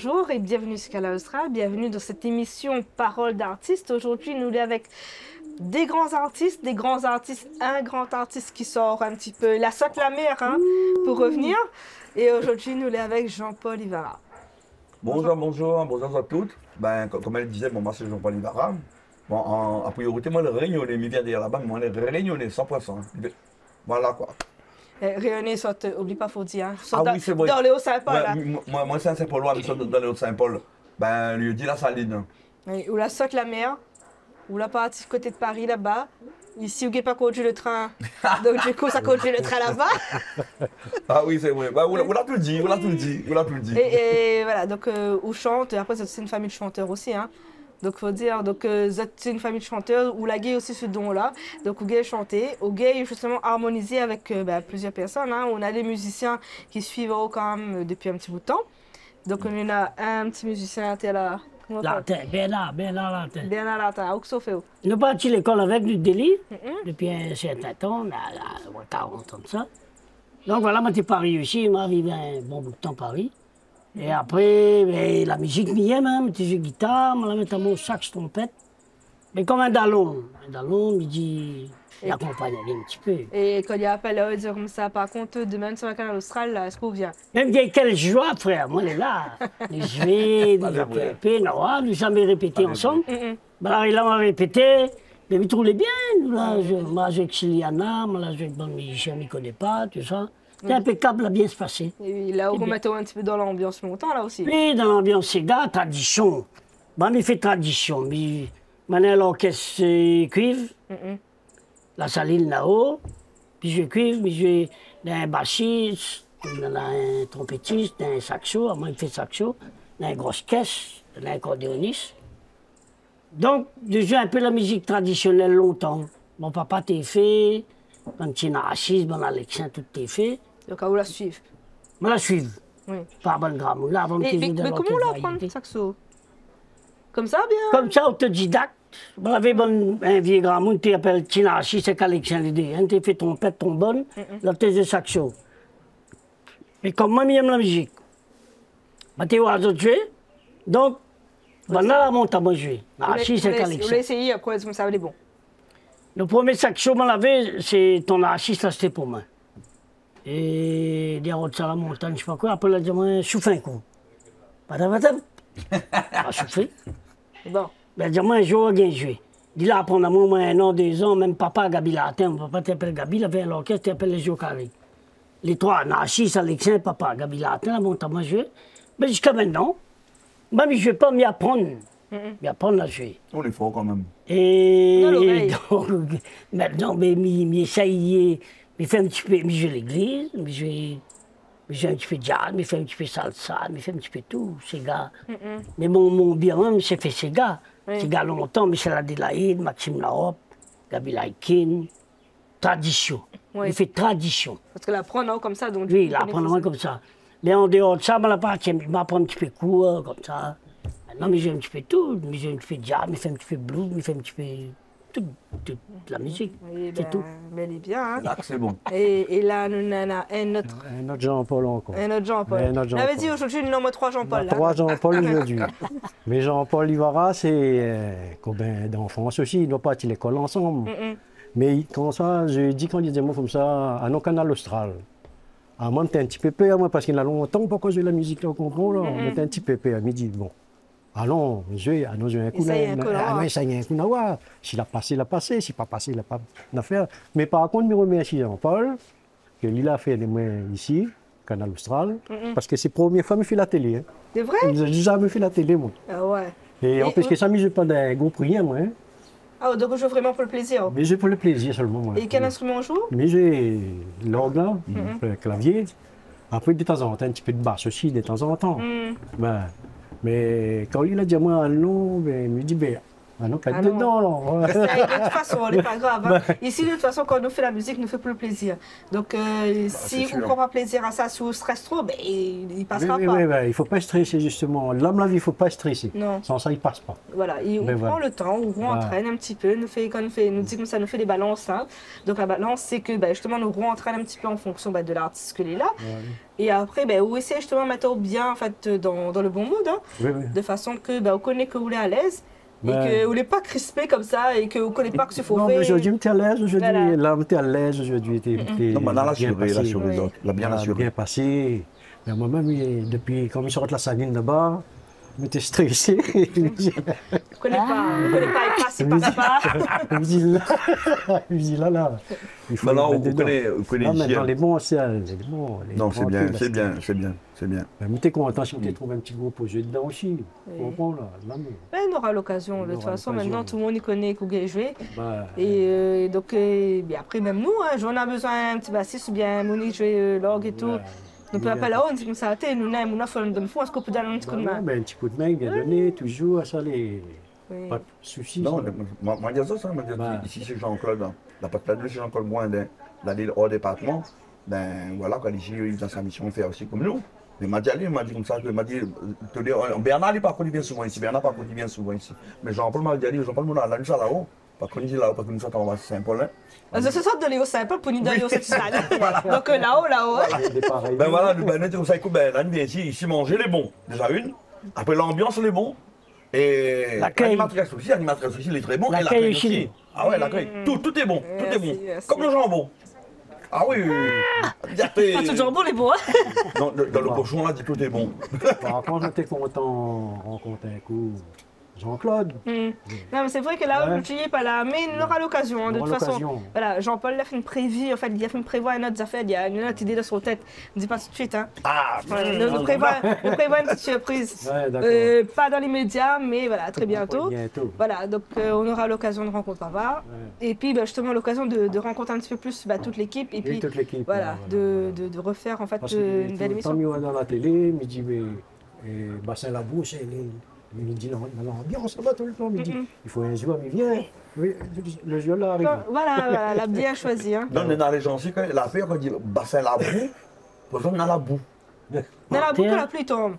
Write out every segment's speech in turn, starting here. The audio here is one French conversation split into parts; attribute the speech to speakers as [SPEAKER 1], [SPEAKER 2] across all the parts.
[SPEAKER 1] bonjour et bienvenue sur Canal Austral, bienvenue dans cette émission Parole d'artistes. Aujourd'hui, nous sommes avec des grands artistes, un grand artiste qui sort un petit peu la saute la mer pour revenir. Et aujourd'hui, nous sommes avec Jean-Paul Ivara.
[SPEAKER 2] Bonjour à toutes. Ben, comme elle disait, bon, moi c'est Jean-Paul Ivara. Bon, en priorité, moi le réunionnais, il vient dire là-bas, mais moi le réunionnais 100%. Voilà quoi.
[SPEAKER 1] Réunionnais, ça oublie pas, faut dire.
[SPEAKER 2] Oui, c'est vrai.
[SPEAKER 1] Dans les Hauts-Saint-Paul.
[SPEAKER 2] Ouais, moi c'est un Saint-Paul, mais dans les Hauts-Saint-Paul. Ben, lui dit la Saline.
[SPEAKER 1] Oui, ou la saute la mer, ou la partie côté de Paris là-bas. Ici, où il n'y a pas conduit le train. Donc, du coup, ça conduit le train là-bas.
[SPEAKER 2] Ah oui, c'est vrai. Ben, on l'a tout dit.
[SPEAKER 1] Et voilà, donc, on chante. Et après, c'est une famille de chanteurs aussi. Donc, faut dire, donc, c'est une famille de chanteurs où la gay aussi ce don-là. Donc, où gay chanter, où gay justement harmoniser avec plusieurs personnes. On a des musiciens qui suivent quand même depuis un petit bout de temps. Donc, on a un petit musicien qui est là.
[SPEAKER 3] Là, bien là, là.
[SPEAKER 1] Bien là, où que ça fait?
[SPEAKER 3] Nous partis à l'école avec du Delhi, depuis un certain temps, on a 40 ans de ça. Donc voilà, moi, j'ai pas réussi, moi, j'ai vécu un bon bout de temps à Paris. Et après, la musique, m'y aime, je joue guitare, je mets mon sax, trompette. Mais comme un dallon, il dit, j'accompagne un petit peu.
[SPEAKER 1] Et quand il y a appel à dire comme ça, par contre, demain sur la Canal Austral, est-ce qu'on vient?
[SPEAKER 3] Même quelle joie, frère, moi, elle est là. Les jouer, les non, nous n'avons jamais répété ensemble. Bah, il a répété, mais il trouvait bien. Moi, je avec Siliana, moi, je avec bon musicien, je ne connais pas, tout ça. C'était impeccable, bien se passer.
[SPEAKER 1] Et là, on remet un petit peu dans l'ambiance longtemps, là aussi.
[SPEAKER 3] Oui, dans l'ambiance, c'est gars, tradition. Bah, il fait tradition. Maintenant, l'orchestre cuivre, la saline là-haut, puis je cuivre, puis je un bassiste, un trompettiste, un saxo, moi il fait saxo, une grosse caisse, un accordéoniste. Donc, je joue un peu la musique traditionnelle longtemps. Mon papa t'a fait, quand tu es assise, mon Alexin, tout t'est fait.
[SPEAKER 1] Donc, à où la suivre?
[SPEAKER 3] Je la suivre.
[SPEAKER 1] Oui.
[SPEAKER 3] Pas bonne gramme. Là, avant
[SPEAKER 1] mais comment on l'apprend le saxo? Comme ça, bien?
[SPEAKER 3] Comme ça, autodidacte. Bon, avait un vieux grand monde qui appelle Tinachi, c'est qu'Alexin l'idée. Tu fait trompette, trombone, là, tu es saxo. Mais comme moi, j'aime la musique. Tu es oiseau de jouer. Donc, là, la monte à moi jouer. Nachi, c'est qu'Alexin.
[SPEAKER 1] Vous l'avez essayé, après, comme ça, elle est bon.
[SPEAKER 3] Le premier saxo, je l'avais, c'est ton Nachi, ça c'était pour moi. Et des routes sur la montagne, je sais pas quoi. Après, elle a dit, souffle un coup. Patap. Ah, souffle.
[SPEAKER 1] Bon.
[SPEAKER 3] Ben, dis-moi, un jour, il a joué. Il a appris à moi 1 an, 2 ans, même papa, Gabi l'a atteint. Papa t'appelle Gabi, il avait un orchestre, t'appelle les Jeux Carrés. Les trois, Narcisse, Alexin, papa, Gabi l'a atteint, bon, t'as moi joué. Mais jusqu'à maintenant, même je ne vais pas m'y apprendre. M'y apprendre à jouer.
[SPEAKER 2] On est fort quand même.
[SPEAKER 3] Et donc, maintenant, m'essaye, me fait un petit peu, me joue l'église, me joue un petit peu de jazz, me fait un petit peu salsa, me fait un petit peu tout, ces gars. Mais mon bien, même, c'est fait ces gars. Ces gars longtemps, Michel Adélaïde, Maxime Larope, Gabi Laikin. Tradition.
[SPEAKER 1] Oui.
[SPEAKER 3] Il fait tradition.
[SPEAKER 1] Parce que l'apprendre comme ça, donc...
[SPEAKER 3] Oui, l'apprendre comme ça. Mais en dehors de ça, je m'apprends un petit peu court, comme ça. Maintenant, mais j'ai un petit peu tout. Mais j'ai un petit peu de jazz, mais fait un petit peu de blues, mais fait un petit peu toute la musique.
[SPEAKER 1] Oui,
[SPEAKER 3] c'est tout.
[SPEAKER 1] Mais elle est bien.
[SPEAKER 2] Là, c'est bon.
[SPEAKER 1] Et là, nous avons un autre
[SPEAKER 4] Jean-Paul encore.
[SPEAKER 1] Un autre Jean-Paul. On avait dit aujourd'hui, nous nommons 3 Jean-Paul.
[SPEAKER 4] 3 Jean-Paul aujourd'hui. Mais Jean-Paul Ivara, c'est copain d'enfance aussi. Ils n'ont pas à l'école ensemble. Mais quand ça, je dis quand ils disaient moi comme ça, à nos Canal Austral. À moi, j'étais un petit peu peur, moi, parce qu'il y a longtemps, pourquoi je la musique là, on comprend, là. On était un petit peu peur. Mais dit, bon, allons, jouer un coup là. Ça y est, un coup là. S'il a passé, il a passé. S'il n'a pas passé, il n'a pas d'affaire. Mais par contre, je remercie Jean-Paul, qu'il a fait des moyens ici, Canal Austral, parce que c'est la première fois qu'il fait la télé.
[SPEAKER 1] C'est vrai?
[SPEAKER 4] Il a jamais fait la télé, moi.
[SPEAKER 1] Ah ouais.
[SPEAKER 4] Et en plus que ça, je n'ai pas d'un gros prix, moi.
[SPEAKER 1] Ah, donc on joue vraiment pour le plaisir?
[SPEAKER 4] Mais j'ai pour le plaisir seulement, moi.
[SPEAKER 1] Et quel instrument on joue?
[SPEAKER 4] Mais j'ai l'orgue là, le clavier. Après, de temps en temps, un petit peu de basse aussi, de temps en temps. Ben, mais quand il a dit à moi non, ben, il me dit, ben, Ah non, pas
[SPEAKER 1] Ah non.
[SPEAKER 4] dedans, non.
[SPEAKER 1] De toute façon, on n'est pas grave. Hein. Ici, de toute façon, quand on fait la musique, nous fait plus plaisir. Donc, si on ne
[SPEAKER 2] sûr.
[SPEAKER 1] prend pas plaisir à ça, si on stresse trop, ben, il
[SPEAKER 4] Oui,
[SPEAKER 1] passera
[SPEAKER 4] oui,
[SPEAKER 1] pas.
[SPEAKER 4] oui, il ne faut pas stresser, justement. L'âme, la vie, il ne faut pas stresser.
[SPEAKER 1] Non.
[SPEAKER 4] Sans ça, il ne passe pas.
[SPEAKER 1] Voilà, et on
[SPEAKER 4] Mais
[SPEAKER 1] prend
[SPEAKER 4] voilà.
[SPEAKER 1] le temps, on entraîne un petit peu, nous dit comme ça, nous fait des balances. Hein. Donc la balance, c'est que ben, justement, nous entraîne un petit peu en fonction ben, de l'artiste que est là. Et après, ben, on essaie justement de mettre bien en fait, dans le bon mood, hein,
[SPEAKER 4] Oui, oui.
[SPEAKER 1] de façon que ben, on connaît que vous êtes à l'aise. Et
[SPEAKER 4] Ouais.
[SPEAKER 1] que vous n'êtes pas crispé comme ça et que vous ne connaissez pas que ce qu'il faut
[SPEAKER 4] Non,
[SPEAKER 1] faire.
[SPEAKER 4] mais aujourd'hui, tu es à l'aise. Aujourd'hui,
[SPEAKER 1] Voilà.
[SPEAKER 4] l'âme, tu es à l'aise. Aujourd'hui, tu es
[SPEAKER 2] Non, maintenant, l'assuré,
[SPEAKER 4] passé.
[SPEAKER 2] l'assuré,
[SPEAKER 1] Oui.
[SPEAKER 2] donc, l'a bien
[SPEAKER 4] Voilà,
[SPEAKER 2] assuré.
[SPEAKER 4] bien passé. Mais moi-même, depuis, quand je sors de la saline là-bas, je m'étais stressé. Je me dis,
[SPEAKER 1] Vous ne connaissez pas, il passe pas.
[SPEAKER 4] je me dis, là, il faut
[SPEAKER 2] Maintenant,
[SPEAKER 4] le mettre
[SPEAKER 2] vous
[SPEAKER 4] dedans.
[SPEAKER 2] connaissez
[SPEAKER 4] Ah, maintenant,
[SPEAKER 2] ici.
[SPEAKER 4] les bons, c'est les bons. Les
[SPEAKER 2] Non, c'est
[SPEAKER 4] tranquilles,
[SPEAKER 2] bien,
[SPEAKER 4] là,
[SPEAKER 2] c'est bien, c'est bien, c'est bien.
[SPEAKER 4] Mais t'es content si on t'a trouvé un petit groupe pour jouer dedans aussi.
[SPEAKER 1] Oui.
[SPEAKER 4] Tu comprends, là, mais,
[SPEAKER 1] Ben, on aura l'occasion, de
[SPEAKER 4] On
[SPEAKER 1] toute
[SPEAKER 4] aura
[SPEAKER 1] façon.
[SPEAKER 4] l'occasion.
[SPEAKER 1] Maintenant, tout le monde y connaît Google jouer.
[SPEAKER 4] bah,
[SPEAKER 1] Et donc, bien après, même nous, hein, on a besoin d'un petit bassiste ou bien Monique jouer l'orgue et tout.
[SPEAKER 4] ouais.
[SPEAKER 1] Nous peut appeler là-haut, on dit comme ça, nous, on a fait un donne fou, est-ce qu'on peut donner un petit coup de
[SPEAKER 4] Bah,
[SPEAKER 1] main?
[SPEAKER 4] ben, un petit coup de main bien donné, toujours, ça,
[SPEAKER 1] Oui.
[SPEAKER 4] pas de soucis.
[SPEAKER 2] Non,
[SPEAKER 4] ça.
[SPEAKER 2] moi, je dis ça, moi, je dis,
[SPEAKER 4] Bah.
[SPEAKER 2] ici, c'est Jean-Claude, hein. La partie c'est Jean-Claude Moindin, la ville hors département. Ben, voilà, quand ici, il a sa mission, il fait aussi comme nous. Mais il m'a dit comme ça, il m'a dit, Bernard, par contre, il vient souvent ici, Bernard, par contre, il vient souvent ici. Mais Jean-Paul m'a dit, Jean-Paul, on a la nuit là-haut. Par contre, il dit là-haut, parce que nous sommes en Saint-Paul. Hein.
[SPEAKER 1] C'est ça de Léo simple pour nous donner au Satisfan. Donc là-haut.
[SPEAKER 4] Des pareils.
[SPEAKER 2] Ben voilà, nous, ben, nous, comme ça, écoute, ben, là, nous vient ici manger les bons, déjà une. Après, l'ambiance, les bons. Et
[SPEAKER 3] L'accueil.
[SPEAKER 2] l'animatrice aussi, il est très bon. Et
[SPEAKER 3] L'accueil
[SPEAKER 2] l'accueil
[SPEAKER 3] aussi.
[SPEAKER 2] Ah ouais, l'accueil. Tout est bon, tout est bon.
[SPEAKER 1] Merci, merci.
[SPEAKER 2] Comme le jambon. Ah oui, oui.
[SPEAKER 1] Pas tout jambon, les beaux.
[SPEAKER 2] Dans le cochon, là, dit tout est bon.
[SPEAKER 4] Par contre, j'étais content de rencontrer un coup Jean-Claude.
[SPEAKER 1] Non, mais c'est vrai que là,
[SPEAKER 4] Ouais.
[SPEAKER 1] tu n'y es pas là, mais il aura l'occasion, hein, de
[SPEAKER 4] Il
[SPEAKER 1] toute
[SPEAKER 4] aura
[SPEAKER 1] façon.
[SPEAKER 4] l'occasion.
[SPEAKER 1] Voilà, Jean-Paul a fait une prévue, en fait, il a fait une prévoir une autre affaire, il y a une autre idée dans son tête. Ne dis pas tout de suite, hein.
[SPEAKER 2] Ah,
[SPEAKER 1] Voilà, nous prévoit une petite surprise.
[SPEAKER 4] Ouais, d'accord.
[SPEAKER 1] Pas dans les médias, mais voilà, très bientôt.
[SPEAKER 4] Bientôt.
[SPEAKER 1] Voilà, donc on aura l'occasion de rencontrer Ava. Et puis bah, justement l'occasion de rencontrer un petit peu plus bah, toute l'équipe. Et puis
[SPEAKER 4] toute l'équipe.
[SPEAKER 1] voilà, de refaire en fait
[SPEAKER 4] Parce
[SPEAKER 1] une belle
[SPEAKER 4] que
[SPEAKER 1] émission.
[SPEAKER 4] quand il va dans la télé, il me dit, mais Bassin la bouche, il me dit, l'ambiance là-bas tout le temps. Il me dit, il faut un joueur, il vient. Oui, le joueur là arrive.
[SPEAKER 1] Voilà, elle a bien choisi. Hein.
[SPEAKER 2] non, on est dans les gens aussi, quand la paix, quand on dit bassin la boue, pour exemple, dans la boue.
[SPEAKER 1] Dans la boue que la pluie tombe.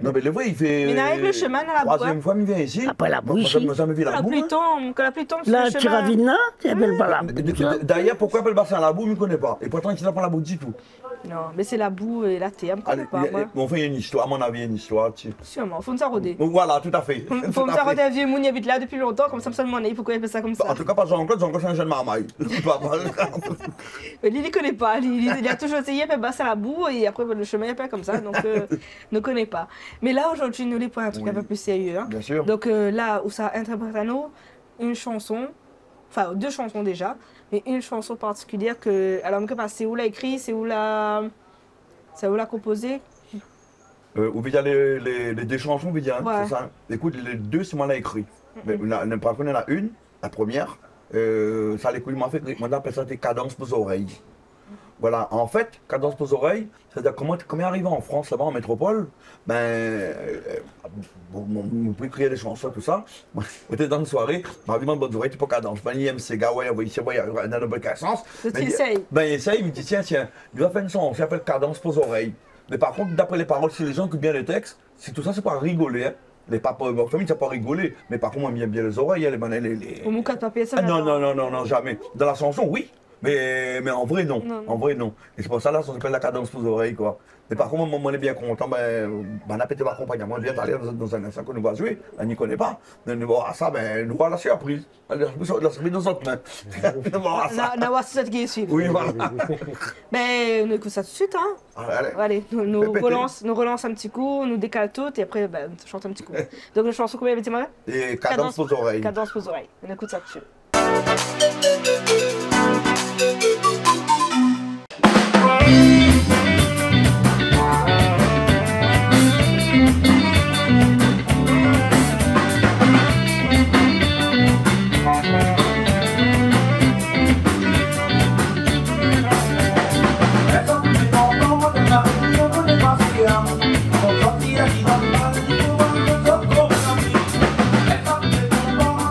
[SPEAKER 2] Non, mais le vrai, il fait.
[SPEAKER 1] Mais il arrive le chemin dans la boue.
[SPEAKER 2] Troisième fois, il vient ici.
[SPEAKER 3] Après la boue,
[SPEAKER 2] Moi,
[SPEAKER 3] ici.
[SPEAKER 2] j'ai jamais vu
[SPEAKER 1] Que
[SPEAKER 2] la
[SPEAKER 1] la
[SPEAKER 2] boue.
[SPEAKER 1] pluie
[SPEAKER 2] hein.
[SPEAKER 1] tombe, que la pluie tombe sur
[SPEAKER 3] Là,
[SPEAKER 1] le
[SPEAKER 3] tu
[SPEAKER 1] chemin.
[SPEAKER 3] ravines là, tu appelles pas la boue.
[SPEAKER 2] D'ailleurs, pourquoi il appelle bassin la boue, il ne connaît pas. Et pourtant, il n'a pas la boue du tout.
[SPEAKER 1] Non, mais c'est la boue et la terre, je ne connais pas moi.
[SPEAKER 2] On fait une histoire, à mon avis, une histoire. Tu sais.
[SPEAKER 1] Sûrement, faut nous arroder.
[SPEAKER 2] Donc voilà, tout à fait.
[SPEAKER 1] Faut
[SPEAKER 2] Tout
[SPEAKER 1] nous
[SPEAKER 2] à fait.
[SPEAKER 1] arroder un vieux moun qui habite là depuis longtemps, comme ça me demande pourquoi il fait ça comme ça.
[SPEAKER 2] En tout cas, pas Jean-Claude, Jean-Claude, c'est un jeune marmaille.
[SPEAKER 1] Mais lui, il ne connaît pas. Il a toujours essayé, puis passer à la boue, et après, le chemin, il n'est pas comme ça, donc ne connaît pas. Mais là, aujourd'hui, nous les pour un truc
[SPEAKER 2] Oui.
[SPEAKER 1] un peu plus sérieux. Hein.
[SPEAKER 2] Bien sûr.
[SPEAKER 1] Donc là, où ça interprète à nous une chanson, enfin, deux chansons déjà, mais une chanson particulière que. Alors, c'est où l'a écrit, c'est où l'a composé.
[SPEAKER 2] Ou bien les deux chansons, vous dire,
[SPEAKER 1] Ouais.
[SPEAKER 2] c'est ça. Écoute, les deux, c'est moi qui l'ai écrit. Mais par contre, il y en a une, la première, ça l'écoute, m'a fait, moi j'appelle ça des cadences pour oreilles. Voilà, en fait, cadence pour oreilles, c'est-à-dire comment arrivé en France, là-bas en métropole, on peut créer des chansons, tout ça. Moi, j'étais dans une soirée, m'a dit, bonne oreille, tu peux cadence. Ben, il aime ces gars, ouais, il y a un bon sens.
[SPEAKER 1] Tu essayes.
[SPEAKER 2] Ben, il essaye, il me dit, tiens, il va faire une chanson, ça s'appelle cadence pour oreilles. Mais par contre, d'après les paroles, si les gens écoutent bien les textes, c'est tout ça, c'est pas rigoler. Hein. Les papas, ma famille, c'est pas rigoler. Mais par contre, moi, j'aime bien les oreilles, hein, les...
[SPEAKER 1] Au mouka de papier, ça
[SPEAKER 2] Ah, non, jamais. Dans la chanson, oui. Mais en vrai, non.
[SPEAKER 1] Non.
[SPEAKER 2] En vrai, non. Et c'est pour ça, là, ça s'appelle la cadence pour oreilles, quoi. Mais par contre, moi, on est bien content. On a pété ma compagnie. Moi, je viens d'aller dans un instant qu'on nous va jouer. Elle n'y connaît pas. Nous voir ça, nous voir la surprise. La surprise dans notre main. Nous voir ça.
[SPEAKER 1] On a voir cette qui est suivre.
[SPEAKER 2] Oui, voilà.
[SPEAKER 1] Mais on écoute ça tout de suite, hein.
[SPEAKER 2] Allez.
[SPEAKER 1] Allez, nous
[SPEAKER 2] Fais péter.
[SPEAKER 1] relance un petit coup, nous décale tout et après, on chante un petit coup. Donc, la chanson, combien avait-il mal?
[SPEAKER 2] Et cadence pour oreilles.
[SPEAKER 1] Cadence pour oreilles. On écoute ça tout de suite.
[SPEAKER 5] Con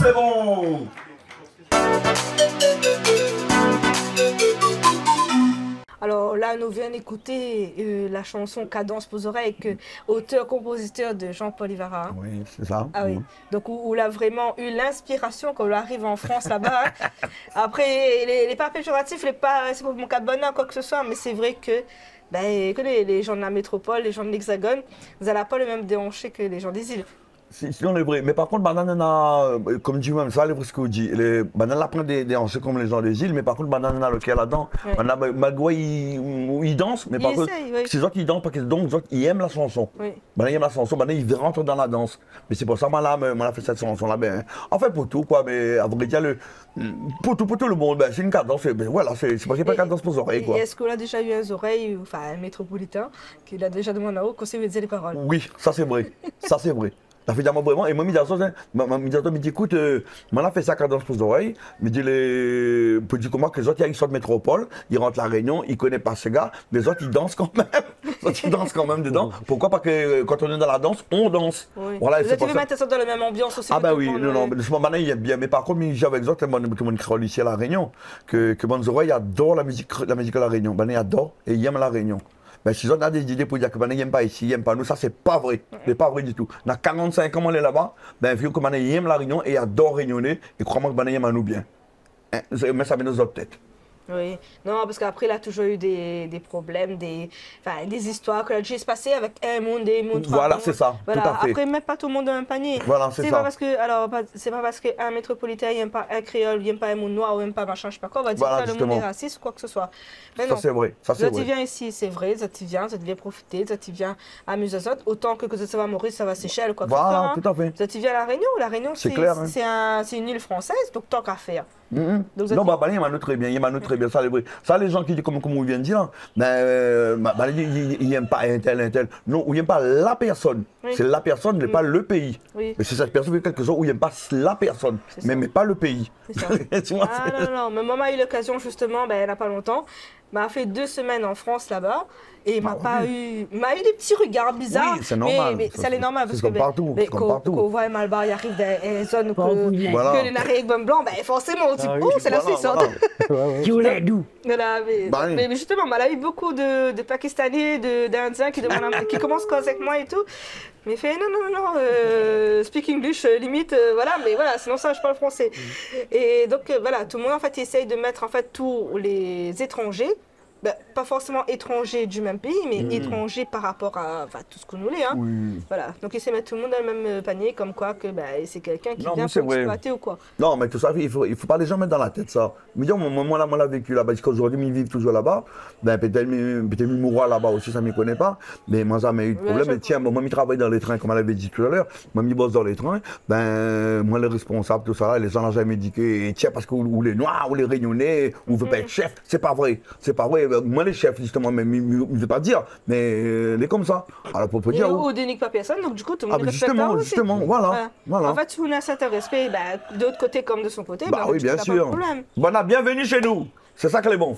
[SPEAKER 2] C'est bon.
[SPEAKER 1] Alors là, nous venons d'écouter la chanson Cadence pour oreilles, auteur-compositeur de Jean-Paul Ivara.
[SPEAKER 2] Oui, c'est ça.
[SPEAKER 1] Ah oui. Donc où il a vraiment eu l'inspiration quand il arrive en France là-bas. Après, les pas péjoratifs, c'est pas mon cas de bonheur, quoi que ce soit, mais c'est vrai que, que les gens de la métropole, les gens de l'Hexagone, vous n'allez pas le même déhanché que les gens des îles.
[SPEAKER 2] Si on est vrai. Mais par contre, comme dit même ça, les vrai ce que vous dites. Banane prend des hanches comme les gens des îles, mais par contre, banane lequel là-dedans. Magua, il danse, mais par contre, c'est eux qui dansent parce que donc ils aiment la chanson. Oui. Banane aime la chanson, banane il rentre dans la danse. Mais c'est pour ça que moi, a fait cette chanson-là. En fait, pour tout, quoi. Mais à vrai dire, pour tout le monde, c'est une cadence. Voilà, c'est parce qu'il n'y a pas de cadence pour les oreilles, quoi.
[SPEAKER 1] Est-ce qu'on a déjà eu un oreille, enfin un métropolitain, qui a déjà demandé à haut qu'on sait dire les paroles?
[SPEAKER 2] Oui, ça c'est vrai. Ça c'est vrai. Ça fait vraiment, et moi, me dit, écoute, moi, on a fait ça cadence pour les oreilles, me dit, comment que les autres, ils sortent de métropole, ils rentrent à la Réunion, ils ne connaissent pas ces gars, les autres, ils dansent quand même. Les autres, ils dansent quand même dedans. Pourquoi? Parce que quand on est dans la danse, on danse.
[SPEAKER 1] Oui. Voilà, vous avez mettre ça dans la même ambiance aussi.
[SPEAKER 2] Ah, ben oui, non, maintenant, il aime bien. Mais par contre, j'ai avec eux, tout le monde créole ici à la Réunion, que mon oreille adore la musique à la Réunion. Ben, il adore et il aime la Réunion. Ben, si on a des idées pour dire que ben, ils n'aiment pas ici, ils n'aiment pas nous, ça c'est pas vrai. C'est pas vrai du tout. On a 45 ans, on est là-bas, ben, vu que ben, ils aiment la Réunion et ils adorent réunionner, et crois-moi que ben, ils aiment à nous bien. Mais ça met nos autres têtes.
[SPEAKER 1] Oui, non, parce qu'après, il a toujours eu des problèmes, des histoires que j'ai passées avec un monde, des mondes.
[SPEAKER 2] Voilà, c'est ça.
[SPEAKER 1] Voilà.
[SPEAKER 2] Tout à fait.
[SPEAKER 1] Après, même pas tout le monde dans un panier.
[SPEAKER 2] Voilà, c'est ça.
[SPEAKER 1] C'est pas parce qu'un métropolitain n'aime pas un créole, il n'aime pas un monde noir, ou n'aime pas machin, je sais pas quoi, on va dire que le monde est raciste ou quoi que ce soit. Mais
[SPEAKER 2] ça,
[SPEAKER 1] non.
[SPEAKER 2] c'est vrai. Ça, c'est vrai.
[SPEAKER 1] Tu viens ici, c'est vrai, tu viens profiter, tu viens amuser les autres, autant que ça va mourir, ça va sécher, ou quoi que ce soit.
[SPEAKER 2] Voilà, tout à fait.
[SPEAKER 1] Tu viens à La Réunion, c'est une île française, donc tant qu'à faire.
[SPEAKER 2] Non, il m'a très bien, ça, ça les gens qui disent comme on vient de dire, ils n'aiment pas un tel, non, ils n'aiment pas la personne, c'est la personne, mais pas le pays. Oui. C'est cette personne qui fait quelque chose où ils n'aiment pas la personne, mais pas le pays.
[SPEAKER 1] C'est ça. Non, mais maman a eu l'occasion justement, il n'y a pas longtemps, m'a fait 2 semaines en France là-bas et il m'a eu des petits regards bizarres.
[SPEAKER 2] Oui, c'est normal.
[SPEAKER 1] Mais ça c'est normal parce que
[SPEAKER 2] partout,
[SPEAKER 1] quand on voit un Malbar il arrive dans une zone que les narines avec bon blanc, forcément on dit c'est la Suisse.
[SPEAKER 3] Qui voulait d'où?
[SPEAKER 1] Mais justement, elle a eu beaucoup de Pakistanais, d'Indiens qui commencent à causer avec moi et tout. Mais il fait non, speak English, limite, voilà, mais voilà, sinon ça, je parle français. Et donc, voilà, tout le monde, en fait, essaye de mettre, en fait, tous les étrangers, ben, pas forcément étrangers du même pays, mais étrangers par rapport à enfin, tout ce que nous voulons. Hein.
[SPEAKER 2] Oui.
[SPEAKER 1] Voilà, donc essayer de mettre tout le monde dans le même panier, comme quoi que ben, c'est quelqu'un qui
[SPEAKER 2] Non,
[SPEAKER 1] vient
[SPEAKER 2] mais c'est
[SPEAKER 1] pour
[SPEAKER 2] vrai.
[SPEAKER 1] exploiter ou quoi.
[SPEAKER 2] Non, mais tout ça, il faut pas les gens mettre dans la tête ça. Mais disons, moi, l'a vécu là-bas, parce qu'aujourd'hui, ils vivent toujours là-bas. Ben, peut-être ils mourront là-bas aussi, ça ne me connaît pas. Mais moi, ça n'a eu de problème. Mais tiens, moi, je travaille dans les trains, comme elle avait dit tout à l'heure. Moi, je bosse dans les trains. Ben, moi, les responsables, tout ça, les gens n'ont jamais dit que, tiens, parce que ou les noirs, ou les réunionnais, ou veut pas être chef. C'est pas vrai. C'est pas vrai. Moi, les chefs, justement, mais je ne veux pas dire. Mais les comme ça. Alors, pour
[SPEAKER 1] Et
[SPEAKER 2] dire.
[SPEAKER 1] ou dénigre pas personne, donc du coup, tout le monde respecte
[SPEAKER 2] Justement, voilà.
[SPEAKER 1] En fait, si vous avez un certain respect, ben, de l'autre côté comme de son côté,
[SPEAKER 2] Bah
[SPEAKER 1] ben,
[SPEAKER 2] oui,
[SPEAKER 1] tu
[SPEAKER 2] bien
[SPEAKER 1] n'as pas de
[SPEAKER 2] sûr.
[SPEAKER 1] problème.
[SPEAKER 2] Voilà, bienvenue chez nous. C'est ça que les bons.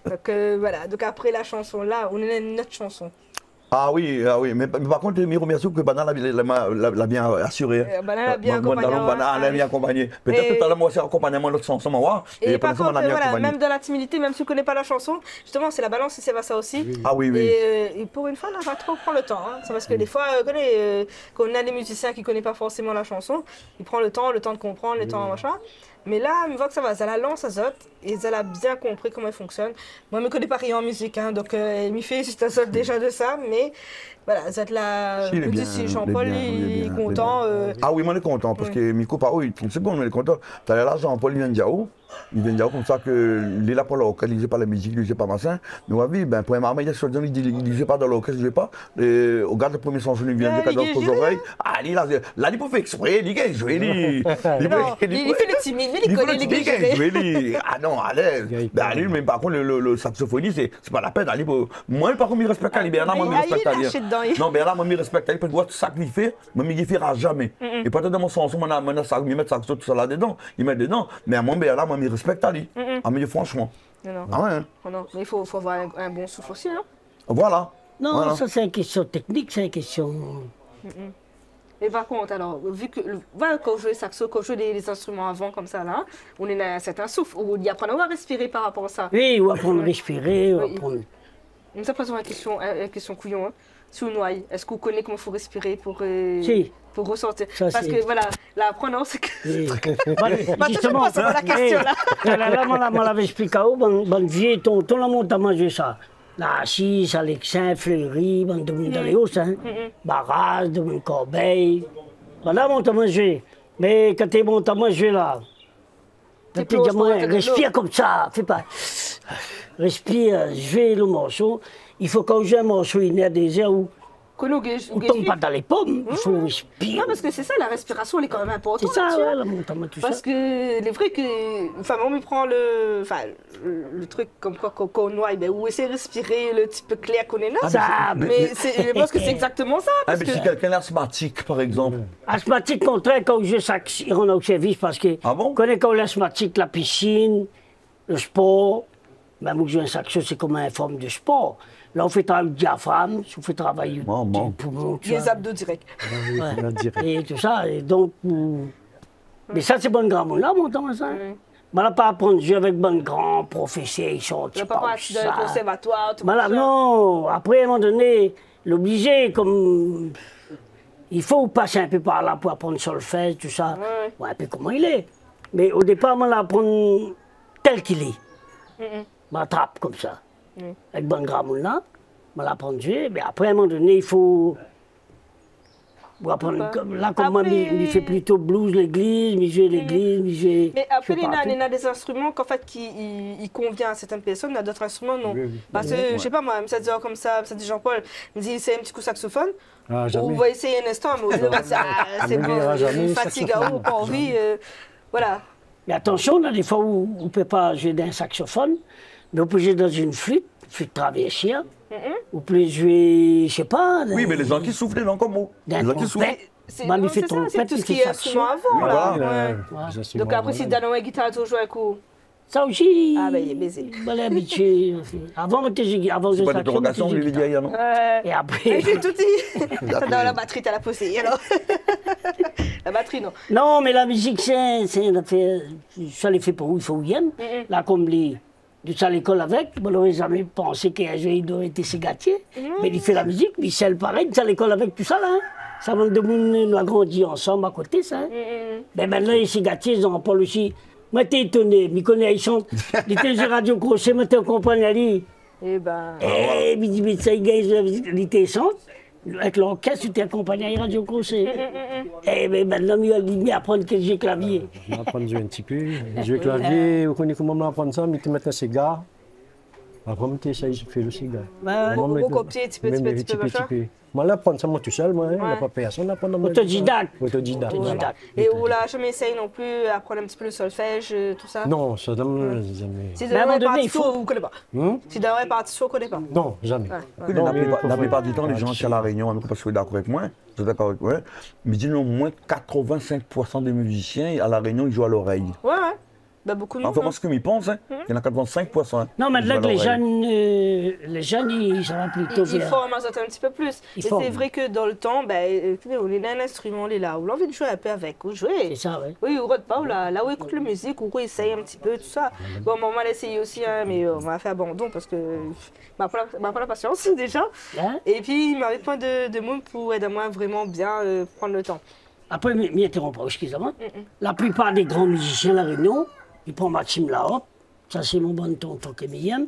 [SPEAKER 1] Donc voilà, donc après la chanson là, on a notre chanson.
[SPEAKER 2] Ah oui, mais par contre, je me remercie que Bana l'a bien assuré.
[SPEAKER 1] Bana l'a bien accompagné.
[SPEAKER 2] Bana l'a bien accompagné. Peut-être tout à l'heure, moi aussi, accompagnement de l'autre chanson, moi.
[SPEAKER 1] Et par contre, voilà, même dans la timidité, même si tu ne connais pas la chanson, justement, c'est la balance, c'est pas ça aussi.
[SPEAKER 2] Ah oui, oui.
[SPEAKER 1] Et pour une fois, on va trop prendre le temps. Hein. C'est parce que des fois, quand on a des musiciens qui ne connaissent pas forcément la chanson, ils prennent le temps de comprendre, le temps, machin. Mais là, une fois que ça va, ça la lance à Zot et ça a bien compris comment elle fonctionne. Moi, je ne me connais pas rien en musique, hein, donc elle m'y fait juste à Zot déjà de ça, mais voilà, Zot là, je dis si Jean-Paul il est content.
[SPEAKER 2] Ah oui, moi je suis content parce que mes copains, oui, 30 secondes, mais il est content. Tout à l'heure, Jean-Paul il vient de Diao. Il vient de Diao comme ça qu'il est là pour l'orchestre, il ne disait pas la musique, il ne disait pas machin. Mais on dit, ben, pour un maman, il ne disait pas dans l'orchestre, il ne disait pas. Au gars de premier sens, il vient de dans les oreilles. Ah, là, il peut faire exprès, il est joué.
[SPEAKER 1] Il fait le timide, mais il connaît les gars.
[SPEAKER 2] Ah non, à l'aise. Ben, mais par contre, le saxophoniste, c'est pas la peine. Moi, par contre, il respecte Ali. Bernard, moi, il respecte Ali. Non, Bernard, moi, il respecte Ali. Parce que ça qu'il fait, moi, il ne fera jamais. Et peut-être dans mon sens, moi, il met saxo, tout ça là-dedans. Il met dedans. Mais à mon Bernard, moi, il respecte Ali. Ah, mais franchement.
[SPEAKER 1] Non.
[SPEAKER 2] Ah ouais.
[SPEAKER 1] Non, mais il faut avoir un bon souffle aussi, hein.
[SPEAKER 2] Voilà.
[SPEAKER 3] Non,
[SPEAKER 2] voilà.
[SPEAKER 3] ça c'est une question technique, c'est une question.
[SPEAKER 1] Mais par contre, alors, vu que voilà, quand je joue le saxo, quand je joue les instruments avant comme ça, là, on est à un certain souffle, où il y a apprendre à respirer par rapport à ça.
[SPEAKER 3] Oui, ou apprendre à respirer, ou
[SPEAKER 1] Oui.
[SPEAKER 3] apprendre.
[SPEAKER 1] On ça pose une question couillon. Hein. Si vous noyez, est-ce que vous connaissez comment il faut respirer pour ressortir?
[SPEAKER 3] Ça,
[SPEAKER 1] parce que voilà, là, apprenant, c'est que.
[SPEAKER 3] Oui.
[SPEAKER 1] Justement, c'est pas la question là.
[SPEAKER 3] Là, on l'avait expliqué, bon vieux tonton, là, on a mangé ça. La Assise, Alexin, Fleury, bon, de dans les hausses, hein. Barras, de Corbeil. Là, on a mangé. Mais quand tu montes à manger là, quand tu respire comme ça, fais pas. Respire, jouer le morceau. Il faut qu'on joue un morceau inerte désert où on ne tombe pas dans les pommes, il faut respirer.
[SPEAKER 1] Non, parce que c'est ça, la respiration, elle est quand même importante.
[SPEAKER 3] C'est ça,
[SPEAKER 1] tu vois.
[SPEAKER 3] ouais, la montagne, tout
[SPEAKER 1] Parce
[SPEAKER 3] ça.
[SPEAKER 1] que il est vrai que. Enfin, on me prend le truc comme quoi quand on noie, ben, où essayer de respirer le petit peu clair qu'on est là.
[SPEAKER 3] Ça,
[SPEAKER 1] mais je pense que c'est exactement ça.
[SPEAKER 2] Ah,
[SPEAKER 1] Parce
[SPEAKER 2] mais
[SPEAKER 1] que...
[SPEAKER 2] si quelqu'un est asthmatique, par exemple.
[SPEAKER 3] Asthmatique, contraire, quand je sac, on a au service parce que.
[SPEAKER 2] Ah bon?
[SPEAKER 3] Quand on est asthmatique, la piscine, le sport, même où je joue un saxo, c'est comme une forme de sport. Là, on fait travailler le diaphragme, on fait travailler le poumon.
[SPEAKER 1] Les abdos directs.
[SPEAKER 3] Ouais. Et tout ça, et donc. Mais ça, c'est bon grand monde là, mon temps, ça. On n'a pas apprendre à jouer avec bon grand professeur, ils sont.
[SPEAKER 1] Tu n'as pas parti dans le conservatoire, tout
[SPEAKER 3] Voilà,
[SPEAKER 1] ça.
[SPEAKER 3] non. Après, à un moment donné, l'obligé, comme. Il faut passer un peu par là pour apprendre solfège, tout ça. Ouais, un peu comment il est. Mais au départ, on l'apprend tel qu'il est. On l'attrape comme ça. Avec bon grand monde là, on l'apprend à jouer. Mais après, à un moment donné, il faut. Apprendre, là, comme moi, il fait plutôt blues l'église, il joue l'église, il joue.
[SPEAKER 1] Mais après, il y a des instruments qu'en fait, qui conviennent à certaines personnes, il y a d'autres instruments, non. Parce que, je sais pas moi, ça dit comme ça dit Jean-Paul, il me dit c'est un petit coup saxophone.
[SPEAKER 4] Ah,
[SPEAKER 1] on va essayer un instant, mais c'est bon, une fatigue à haut, pas envie. Voilà.
[SPEAKER 3] Mais attention, là, des fois où on ne peut pas jouer d'un saxophone, mais on peut jouer dans une flûte traversière. On peut jouer, je sais pas.
[SPEAKER 2] Oui, mais les gens qui soufflent, non, comme moi. Les gens qui soufflent.
[SPEAKER 1] C'est tout ce qui est instrument avant, là. Donc après, si Dano et guitare, tu joues un coup.
[SPEAKER 3] Ça aussi.
[SPEAKER 1] Ah, ben, il est baisé.
[SPEAKER 3] On est habitué. Avant, on était avant
[SPEAKER 2] C'est pas d'interrogation, je lui dis hier, non?
[SPEAKER 3] Et après.
[SPEAKER 1] J'ai tout dit. Dans la batterie, t'as la posée, alors. La batterie, non.
[SPEAKER 3] Non, mais la musique, c'est une affaire. Ça les fait pour où il faut y aller. Là, comme les de ça à l'école avec. Bon, on n'aurait jamais pensé qu'un jour il aurait été ségatier. Mais il fait la musique, Michel pareil, de ça à l'école avec tout ça là. Hein. Ça va de monde, nous a grandi ensemble à côté, ça. Hein. Mais maintenant, les ségatiers, ils en parlent aussi. Moi, t'es étonné, il connaît, il chante. Il était sur Radio Crochet, moi, t'es en compagnie à lui.
[SPEAKER 1] Eh ben.
[SPEAKER 3] Et il dit, mais ça, il gagne la musique, il était chante. Avec l'orchestre, tu t'es accompagné à Radio Crochet. Et mais maintenant, il a dit, apprendre que j'ai clavier.
[SPEAKER 4] On va apprendre à jouer un petit peu. Jouer clavier, vous connaissez comment on apprend ça, mais tu mets un cigare. Après, tu sais, je fais le cigare.
[SPEAKER 1] Beaucoup copier, petit peu, machin.
[SPEAKER 4] Moi, là, apprendre ça, moi, tout seul, moi, il n'y a pas personne à apprendre.
[SPEAKER 3] Autodidacte.
[SPEAKER 4] Autodidacte.
[SPEAKER 1] Et on l'a jamais essayé non plus apprendre un petit peu le solfège, tout ça?
[SPEAKER 4] Non, ça donne jamais.
[SPEAKER 1] Si d'un partition, vous ne connaissez pas? Si d'un partition, vous ne connaissez pas?
[SPEAKER 4] Non, jamais.
[SPEAKER 2] La plupart du temps, les gens qui sont à La Réunion, parce que je suis d'accord avec moi, mais disons au moins 85% des musiciens à La Réunion, ils jouent à l'oreille.
[SPEAKER 1] Ouais. Bah, beaucoup de monde.
[SPEAKER 2] Enfin, moi, ce que je pense, hein, il y en a 85%. Hein,
[SPEAKER 3] non, maintenant que les jeunes, ils sont plutôt
[SPEAKER 1] ils forment un petit peu plus. Et c'est vrai que dans le temps, ben, on est un instrument, on est là, on a envie de jouer un peu avec, ou jouer.
[SPEAKER 3] C'est ça, oui.
[SPEAKER 1] Oui, on ne pas, là où on écoute la musique, on essaye un petit peu, tout ça. Bon, maman l'a essayé aussi, hein, mais on m'a fait abandon parce que m'a pas la patience déjà. Hein? Et puis, il m'avait pas de monde pour aider moi vraiment bien prendre le temps.
[SPEAKER 3] Après, m'y interromps pas, excusez-moi. La plupart des grands musiciens de La Réunion, ils prennent Maxime Lahop, ça c'est mon bon tonton qui m'aime,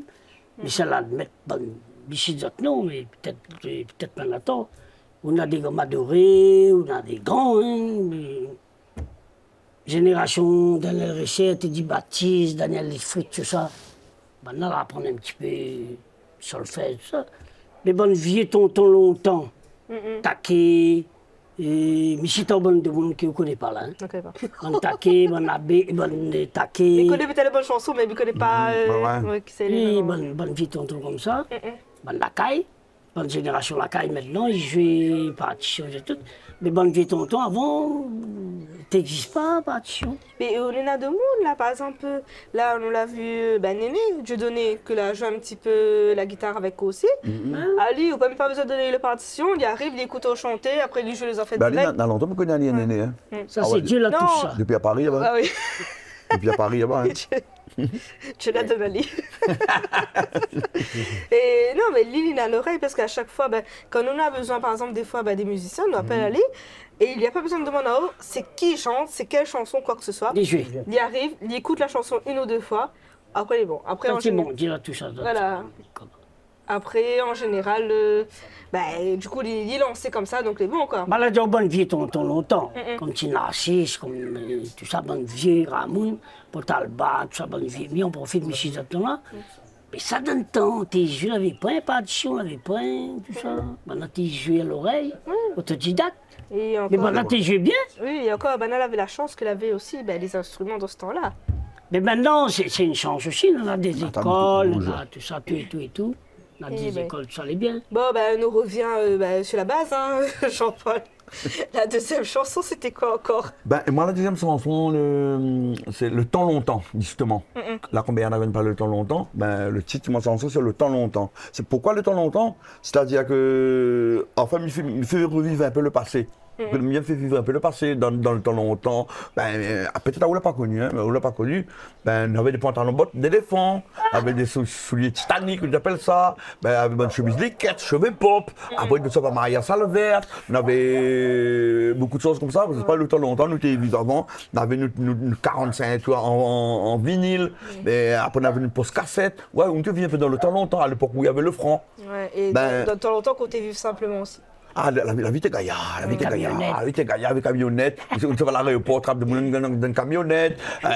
[SPEAKER 3] mais ça là, mettre bon, bichis d'autres non, mais peut-être pas là-dedans. On a des grands adorés, on a des grands, hein, génération Daniel Richet, Teddy Baptiste, Daniel Lifrit, tout ça. Maintenant, on va apprendre un petit peu solfège, tout ça. Mais bon, vieux tonton longtemps, taqué. Et mais c'est un bon de monde qui ne connaît pas là. Hein.
[SPEAKER 1] Okay, pas.
[SPEAKER 3] Bon taqué, bon abbé, bon taqué.
[SPEAKER 1] Il connaît peut-être les bonnes chansons, mais il ne connaît pas qui c'est les
[SPEAKER 3] bonne vie tonton comme ça. Bon lacaille, bonne génération lacaille maintenant, ils jouent partition et tout. Mais bonne vie tonton avant, t'existes pas partition.
[SPEAKER 1] Mais on en a de monde là, par exemple, là on l'a vu Néné, Dieudonné, que là joue un petit peu la guitare avec aussi. Ali, on n'a même pas besoin de donner la partition, il arrive, il écoute chanter, après il joue les affaires de
[SPEAKER 2] direct. Dans longtemps, on connaît Ali et Néné. Hein.
[SPEAKER 3] Ça c'est Dieu là tout ça.
[SPEAKER 2] Depuis à Paris là-bas.
[SPEAKER 1] Ah oui.
[SPEAKER 2] Depuis à Paris là-bas.
[SPEAKER 1] Je la donne à Ali. Et non, mais Lily il a l'oreille parce qu'à chaque fois, quand on a besoin, par exemple, des fois, des musiciens, on appelle Ali. Et il n'y a pas besoin de demander à eux, c'est qui chante, c'est quelle chanson, quoi que ce soit. Il arrive, il écoute la chanson une ou deux fois. Après, il est bon. Après,
[SPEAKER 3] c'est bon, dis-la tout ça.
[SPEAKER 1] Voilà. Après, en général, du coup, il est lancé comme ça, donc il est bon encore.
[SPEAKER 3] Là, il y a bonne vie tonton longtemps. Comme Tinassis, comme tout ça, bonne vie, Ramoun, Potalba, tout ça, bonne vie. Mais on profite de mes chisotes là. Mais ça donne temps, tu joues avec point, partition avec point, tout ça. Maintenant, tu joues à l'oreille, autodidacte.
[SPEAKER 1] Et encore,
[SPEAKER 3] mais maintenant, tu joues bien.
[SPEAKER 1] Oui, et encore, elle avait la chance qu'elle avait aussi les instruments dans ce temps-là.
[SPEAKER 3] Mais maintenant, c'est une chance aussi. On a des écoles, on a tout ça, tout et tout. On a des écoles, ça allait bien.
[SPEAKER 1] Bon, on nous revient sur la base, hein, Jean-Paul. La deuxième chanson, c'était quoi encore?
[SPEAKER 2] Moi, la deuxième chanson, c'est Le temps longtemps, justement. Là, quand Bernard vient de parler Le temps longtemps, le titre de ma chanson, c'est Le temps longtemps. C'est pourquoi Le temps longtemps? C'est-à-dire que, enfin, il fait revivre un peu le passé. Il me fait vivre un peu le passé dans le temps longtemps. Peut-être on l'a pas connu, hein, mais on l'a pas connu. On avait des pantalons bottes d'éléphant, avec des souliers Titanic, on appelle ça. Avec une chemise liquette, cheveux pop. Après, tout ça, Maria Salvert. On avait beaucoup de choses comme ça. C'est pas le temps longtemps, nous étions vus avant. On avait une 45 tours en vinyle. Après, on avait une pause cassette. Ouais, on était venu un peu dans le temps longtemps, à l'époque où il y avait le franc.
[SPEAKER 1] Ouais, et dans le temps longtemps, qu'on était vivre simplement aussi.
[SPEAKER 2] Ah, la vie était gaillard, la vie était gaillard avec camionnette. On va à l'aéroport, trappe dans une camionnette.
[SPEAKER 1] Bon,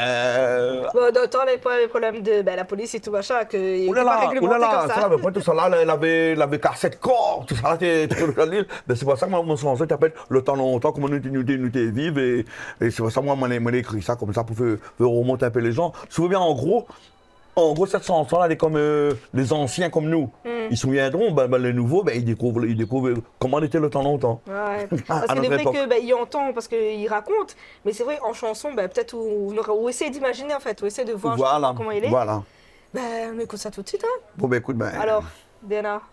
[SPEAKER 1] dans le temps, il n'y avait pas les problèmes de la police et tout machin, qu'il n'était pas réglementé comme ça.
[SPEAKER 2] Ça n'avait pas tout ça là, elle avait cassette corps, tout ça là, c'est pour ça que mon chanson t'appelle Le temps longtemps, comment nous étions vivre. Et c'est pour ça que moi, j'ai écrit ça comme ça pour faire remonter un peu les gens. Tu vois bien, en gros, cette chanson-là, elle est comme les anciens comme nous. Ils se souviendront, les nouveaux, ils découvrent comment était le temps longtemps.
[SPEAKER 1] Ouais. Parce qu'il est vrai qu'ils entendent, parce qu'ils racontent, mais c'est vrai, en chanson, peut-être on essaie d'imaginer, en fait, on essaie de voir comment il est.
[SPEAKER 2] Voilà.
[SPEAKER 1] On écoute ça tout de suite. Hein.
[SPEAKER 2] Bon, écoute,
[SPEAKER 1] alors, Bernard,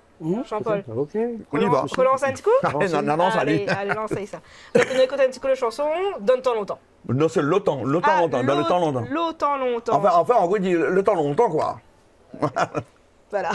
[SPEAKER 1] Jean-Paul.
[SPEAKER 4] Ok.
[SPEAKER 2] On y va.
[SPEAKER 1] On lance un petit coup?
[SPEAKER 2] Non, ça allait.
[SPEAKER 1] Allez, lancez ça. Donc, on écoute un petit coup la chanson, Donne temps longtemps.
[SPEAKER 2] Non, c'est le temps longtemps, dans le temps longtemps.
[SPEAKER 1] Le temps longtemps.
[SPEAKER 2] Enfin, en gros, il dit le temps longtemps, quoi.
[SPEAKER 1] Voilà.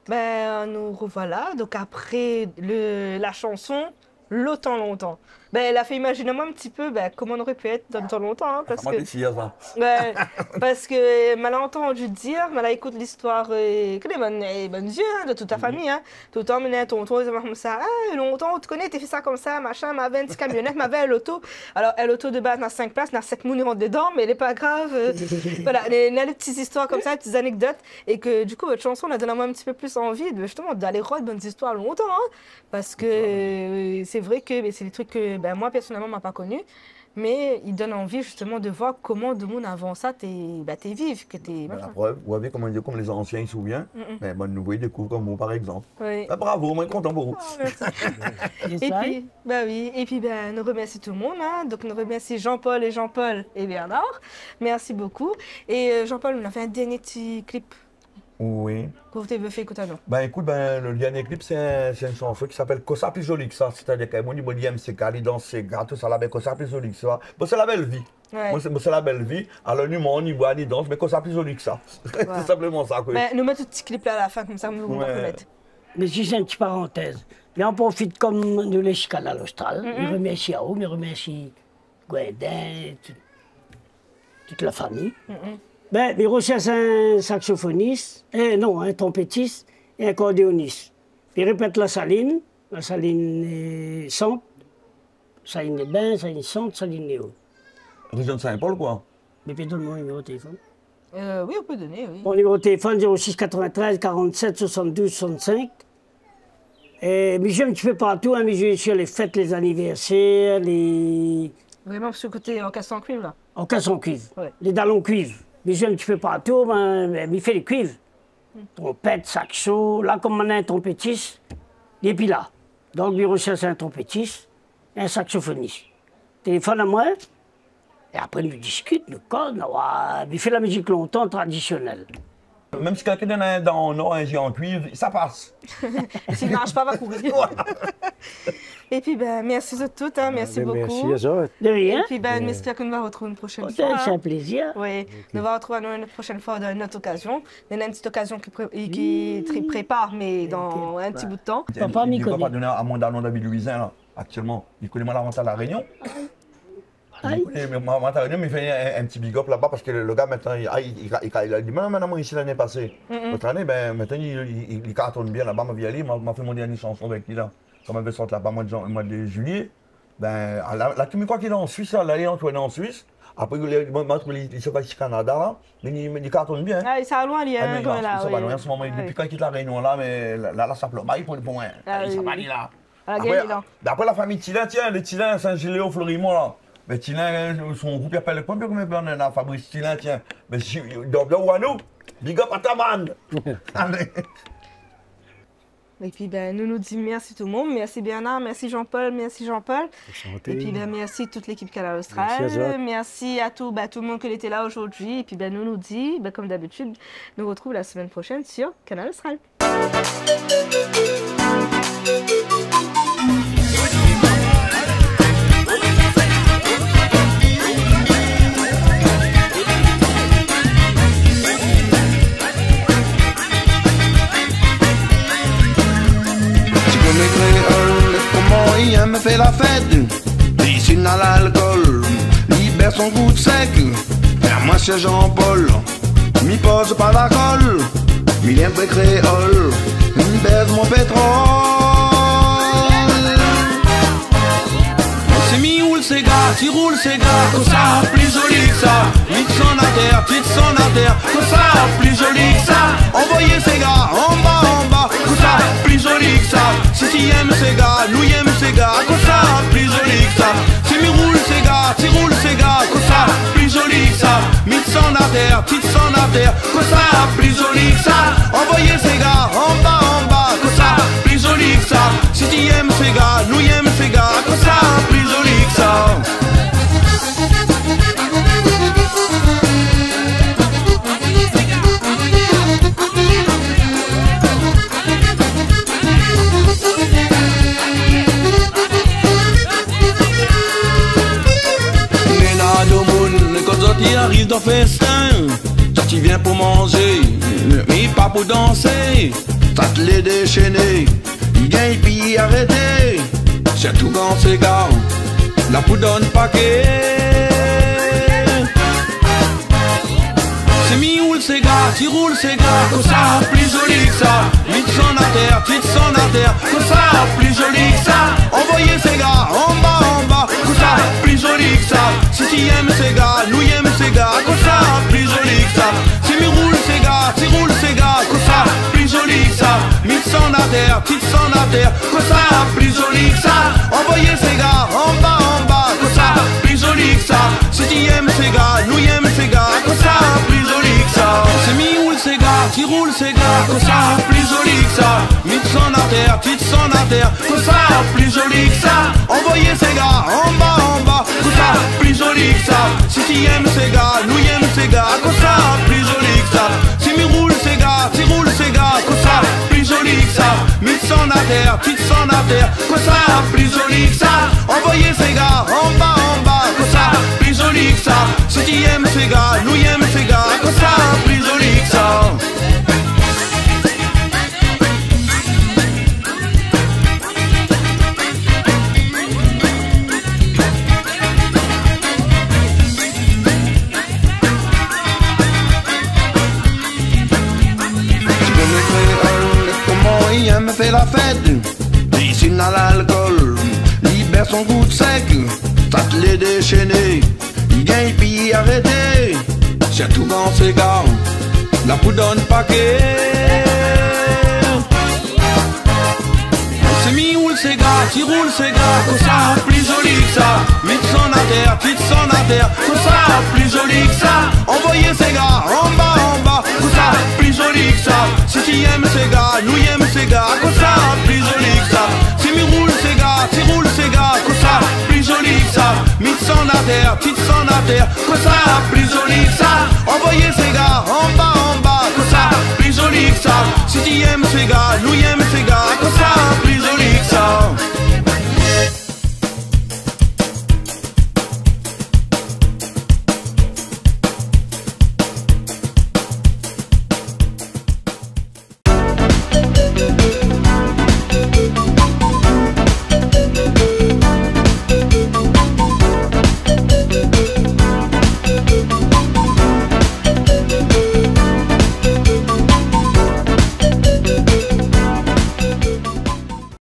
[SPEAKER 1] Ben, nous revoilà. Donc après la chanson, Longtemps longtemps. Ben, elle a fait imaginer moi un petit peu comment on aurait pu être dans le temps longtemps. Hein, parce que, ouais, parce que elle a entendu dire, elle a écouté l'histoire que les bonnes yeux hein, de toute ta famille. Hein. Tout le temps, mais tonton, ils comme ça. Ah, longtemps, tu connais, tu fait ça comme ça, machin, m'avait une petite camionnette, m'avait un loto. Alors, un loto de base, dans 5 places, dans 7 mounes, ils rentrent dedans, mais elle n'est pas grave. Voilà, il y a des petites histoires comme ça, des petites anecdotes. Et que du coup, votre chanson, elle a donné moi un petit peu plus envie de, justement d'aller rendre de bonnes histoires longtemps. Hein, parce que c'est vrai que c'est des trucs que moi, personnellement, je n'ai pas connu. Mais il donne envie justement de voir comment de monde avant ça, t'es vive, que t'es.
[SPEAKER 2] La preuve, vous voyez comment comme les anciens ils se souviennent, mais bon, nous voyons des coups comme vous par exemple.
[SPEAKER 1] Oui.
[SPEAKER 2] Ah, bravo, moi content pour vous.
[SPEAKER 1] Et puis, oui, et puis nous remercions tout le monde. Hein. Donc nous remercions Jean-Paul et Bernard. Merci beaucoup. Et Jean-Paul, on a fait un dernier petit clip.
[SPEAKER 2] Oui.
[SPEAKER 1] Que vous avez fait écouter alors.
[SPEAKER 2] Ben écoute, le dernier clip, c'est une chanson qui s'appelle Cosa plus jolie que ça. C'est-à-dire que mon niveau MCK, il danse, c'est gars, tout ça là, mais Cosa plus jolie que ça. Bon, c'est la belle vie.
[SPEAKER 1] Ouais.
[SPEAKER 2] Moi, c'est la belle vie. Alors, nous, on y boit, on y danse, mais Cosa plus jolie que ça. Ouais. C'est simplement ça. Quoi.
[SPEAKER 1] Nous mettons un petit clip là à la fin, comme ça, nous vous reconnaître.
[SPEAKER 3] Mais si c'est une petite parenthèse, mais on profite comme de l'escale à l'Austral. Je remercie Ao, je remercie Gwendin, toute la famille. Ben, il recherche un saxophoniste, un trompettiste et un accordéoniste. Il répète la saline centre, saline est bain, saline centre, saline est haut.
[SPEAKER 2] Région de Saint-Paul, quoi.
[SPEAKER 3] Mais puis donne mon numéro de téléphone.
[SPEAKER 1] Oui, on peut donner, oui.
[SPEAKER 3] Mon numéro de téléphone 06 93 47 72 65. Mais je un petit peu partout, hein, mais je sur les fêtes, les anniversaires, les...
[SPEAKER 1] Vraiment, sur le côté en casse en cuivre, là.
[SPEAKER 3] En casse en cuivre,
[SPEAKER 1] Ouais.
[SPEAKER 3] les dallons cuivre. Mais je un petit peu partout, mais il fait les cuivres. Trompette, saxo, là comme on a un trompettiste, et puis là. Donc il recherche un trompettiste, un saxophoniste. Téléphone à moi, et après nous discute, nous code, il fait la musique longtemps traditionnelle.
[SPEAKER 2] Même si quelqu'un donne dans le nord un géant en cuivre, ça passe.
[SPEAKER 1] S'il ne marche pas, va courir. Et puis, ben, merci à toutes, hein, merci beaucoup.
[SPEAKER 4] Merci à eux.
[SPEAKER 3] De rien.
[SPEAKER 1] Et puis, ben, on espère que nous allons retrouver une prochaine
[SPEAKER 3] C'est
[SPEAKER 1] fois.
[SPEAKER 3] un plaisir.
[SPEAKER 1] Oui, nous allons retrouver une prochaine fois dans une autre occasion. Il y a une petite occasion qui prépare, mais dans un petit bout de temps.
[SPEAKER 3] Papa m'y
[SPEAKER 2] Il ne
[SPEAKER 3] connaît.
[SPEAKER 2] pas donner à mon danon David Louisin, là, actuellement. Il connaît moi l'avantage à la Réunion.
[SPEAKER 3] Aïe.
[SPEAKER 2] Il connaît moi à la Réunion, mais il fait un petit big up là-bas parce que le gars, maintenant, il a dit maintenant, moi, ici l'année passée. L'autre année, ben, maintenant, il cartonne bien là-bas, m'a vu aller, m'a fait mon dernier chanson avec lui là. Comme elle veut sortir là-bas au mois de juillet. Ben, là, tu me crois qu'il est en Suisse, là, il est Antoine en Suisse. Après, il se va au Canada, là, mais il cartonne bien.
[SPEAKER 1] Ah, ça va loin, il y a un coin là.
[SPEAKER 2] Ça va loin en ce moment. Depuis qu'il quitte la Réunion là, mais là, ça pleut. Bah, il faut le point.
[SPEAKER 1] Ah,
[SPEAKER 2] Ça
[SPEAKER 1] oui,
[SPEAKER 2] va
[SPEAKER 1] oui.
[SPEAKER 2] aller là.
[SPEAKER 1] Ah, gagné, là.
[SPEAKER 2] Après la famille Tilin, tiens, les Tilin, Saint-Giléo, Florimont, là. Mais Tilin, son groupe, il appelle le point, comme on a Fabrice Tilin, tiens. Mais Doblo Wano, big up à ta man. Allez.
[SPEAKER 1] Et puis, ben, nous disons merci tout le monde. Merci Bernard, merci Jean-Paul, merci Jean-Paul.
[SPEAKER 4] Santé.
[SPEAKER 1] Et puis, ben, merci toute l'équipe Canal Austral.
[SPEAKER 4] Merci à vous.
[SPEAKER 1] Merci à tout le monde qui était là aujourd'hui. Et puis, ben, nous dit, ben, comme d'habitude, nous retrouve la semaine prochaine sur Canal Austral.
[SPEAKER 5] Comment il aime faire la fête, piscine à l'alcool, libère son goût de sec. Et moi c'est Jean-Paul, m'y pose pas la colle, m'y aime de créole, m'y baise mon pétrole. C'est mi ou le cigare, tu roules cigare, comme ça, plus joli que ça. Vite son à terre, comme ça, plus joli que ça. Envoyez ces gars, en bas, comme ça, plus joli que ça. Si tu aimes ces gars, nous aime ces gars, comme ça, plus joli que ça. Si mi roule ces gars, tu roules ces gars, comme ça, plus joli que ça. Vite son à terre, comme ça, plus joli que ça. Envoyez ces gars, en bas, comme ça, plus joli que ça. Si tu aimes ces gars, nous aime ces gars, comme ça, plus joli que ça. Qui arrive dans festin, ça qui vient pour manger, mais pas pour danser. Ça te les déchaîner, il gagne puis arrêter. Surtout quand c'est gars, la poudre donne paquet. C'est mi ou le cigare, tu roules cigare, comme ça, plus joli que ça. Vite son à terre, comme ça, plus joli que ça. Envoyez ces gars, en bas, comme ça, plus joli que ça. Si tu aimes ces gars, nous aime ces gars, comme ça, plus joli que ça. Si mi roule ces gars, comme ça, plus joli que ça. Vite son à terre, comme ça, plus joli que ça. Envoyez ces gars, en bas, comme ça, plus joli que ça. Si tu aimes ces gars, nous aime ces gars, comme ça, plus joli que ça. C'est mi ou le cigare, tu roules cigare, comme ça, plus joli que ça. Vite son à terre, comme ça, plus joli que ça. Envoyez ces gars, en bas, comme ça, plus joli que ça. Si tu aimes ces gars, nous aime ces gars, comme ça, plus joli que ça. Si mi roule ces gars, comme ça, plus joli que ça. Vite son à terre, comme ça, plus joli que ça. Envoyez ces gars, en bas, comme ça, plus joli que ça. Si tu aimes ces gars, nous aime ces gars, comme ça, plus joli que ça. Comment il aime faire la fête, piscine à l'alcool, libère son goût de sec. Ça te les déchaîner, il gagne puis arrêter. Surtout quand c'est gars, la poudre donne paquet. ces gars, que ça, plus joli que ça. Vite son à terre, vite son à terre, que ça, plus joli que ça. Envoyez ces gars, en bas, que ça, plus joli que ça. Si tu aimes ces gars, nous aimons ces gars, que ça, plus joli que ça. Si mi roule ces gars, tu roules ces gars, que ça, plus joli que ça. Vite son à terre, vite son à terre, que ça, plus joli que ça.